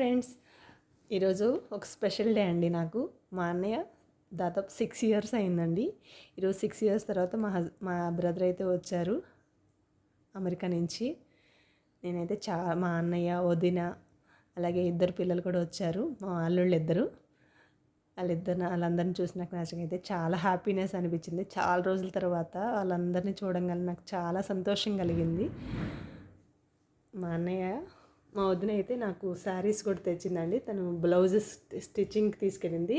Friends, ఈరోజు ఒక special day అండి. నాకు మా అన్నయ్య దాదాపు 6 ఇయర్స్ అయిందండి. ఈరోజు 6 ఇయర్స్ తర్వాత మా బ్రదర్ అయితే వచ్చారు అమెరికా నుంచి. నేనైతే మా అన్నయ్య, వదిన, అలాగే ఇద్దరు పిల్లలు కూడా వచ్చారు, మా అల్లుళ్ళు ఇద్దరు. వాళ్ళందరినీ చూసి నాకు నాకైతే చాలా హ్యాపీనెస్ అనిపించింది. చాలా రోజుల తర్వాత వాళ్ళందరినీ చూడగానే నాకు చాలా సంతోషం కలిగింది. మా వదిన అయితే నాకు శారీస్ కూడా తెచ్చిందండి. తను బ్లౌజెస్ స్టిచ్చింగ్కి తీసుకెళ్ళింది.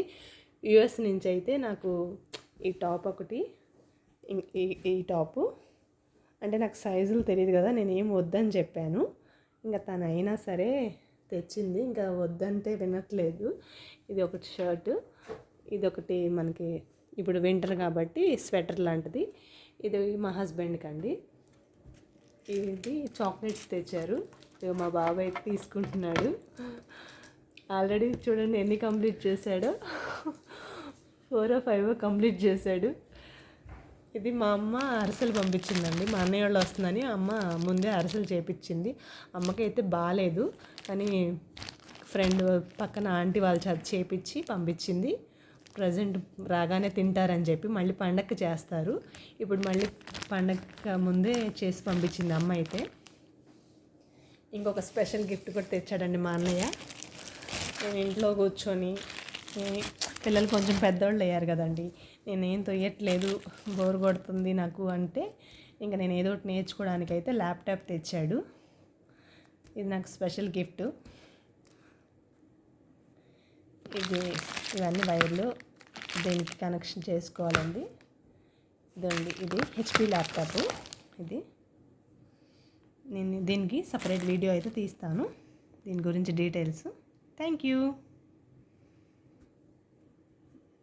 యుఎస్ నుంచి అయితే నాకు ఈ టాప్ ఒకటి, ఈ టాపు అంటే నాకు సైజులు తెలియదు కదా, నేనేం వద్దని చెప్పాను. ఇంకా తను అయినా సరే తెచ్చింది, ఇంకా వద్దంటే వినట్లేదు. ఇది ఒకటి షర్టు, ఇది ఒకటి మనకి ఇప్పుడు వింటర్ కాబట్టి స్వెటర్ లాంటిది. ఇది మా హస్బెండ్కి అండి. ఇది చాక్లెట్స్ తెచ్చారు. ఇక మా బాబాయ్ తీసుకుంటున్నాడు. ఆల్రెడీ చూడండి ఎన్ని కంప్లీట్ చేశాడో, 4 or 5 కంప్లీట్ చేశాడు. ఇది మా అమ్మ అరిసెలు పంపించిందండి. మా అన్నయ్య వాళ్ళు వస్తుందని అమ్మ ముందే అరిసెలు చేపించింది. అమ్మకైతే బాగాలేదు, కానీ ఫ్రెండ్ పక్కన ఆంటీ వాళ్ళు చేపించి పంపించింది. ప్రజెంట్ రాగానే తింటారని చెప్పి మళ్ళీ పండగకి చేస్తారు. ఇప్పుడు మళ్ళీ పండగ ముందే చేసి పంపించింది అమ్మ అయితే. ఇంకొక స్పెషల్ గిఫ్ట్ కూడా తెచ్చాడండి మా అన్నయ్య. నేను ఇంట్లో కూర్చొని, పిల్లలు కొంచెం పెద్దవాళ్ళు అయ్యారు కదండి, నేనేం తొయ్యట్లేదు, బోర్ కొడుతుంది నాకు అంటే, ఇంకా నేను ఏదో ఒకటి నేర్చుకోవడానికి అయితే ల్యాప్టాప్ తెచ్చాడు. ఇది నాకు స్పెషల్ గిఫ్ట్. ఇవన్నీ వైర్లు దీనికి కనెక్షన్ చేసుకోవాలండి. ఇది హెచ్పి ల్యాప్టాప్. నేను దీనికి సపరేట్ వీడియో అయితే తీస్తాను, దీని గురించి డీటెయిల్స్. Thank you.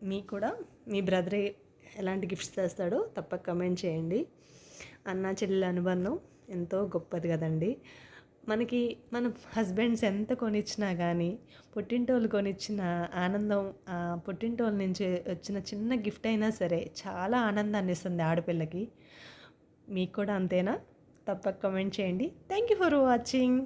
మీకు కూడా మీ బ్రదర్ ఎలాంటి గిఫ్ట్స్ తెస్తాడో తప్పక కమెంట్ చేయండి. అన్న చెల్లెల అనుబంధం ఎంతో గొప్పది కదండి. మన హస్బెండ్స్ ఎంత కొనిచ్చినా కానీ పుట్టింటోళ్ళు కొనిచ్చిన ఆనందం, పుట్టింటోళ్ళ నుంచి వచ్చిన చిన్న గిఫ్ట్ అయినా సరే చాలా ఆనందాన్ని ఇస్తుంది ఆడపిల్లకి. మీకు కూడా అంతేనా? తప్పక కమెంట్ చేయండి. Thank you for watching.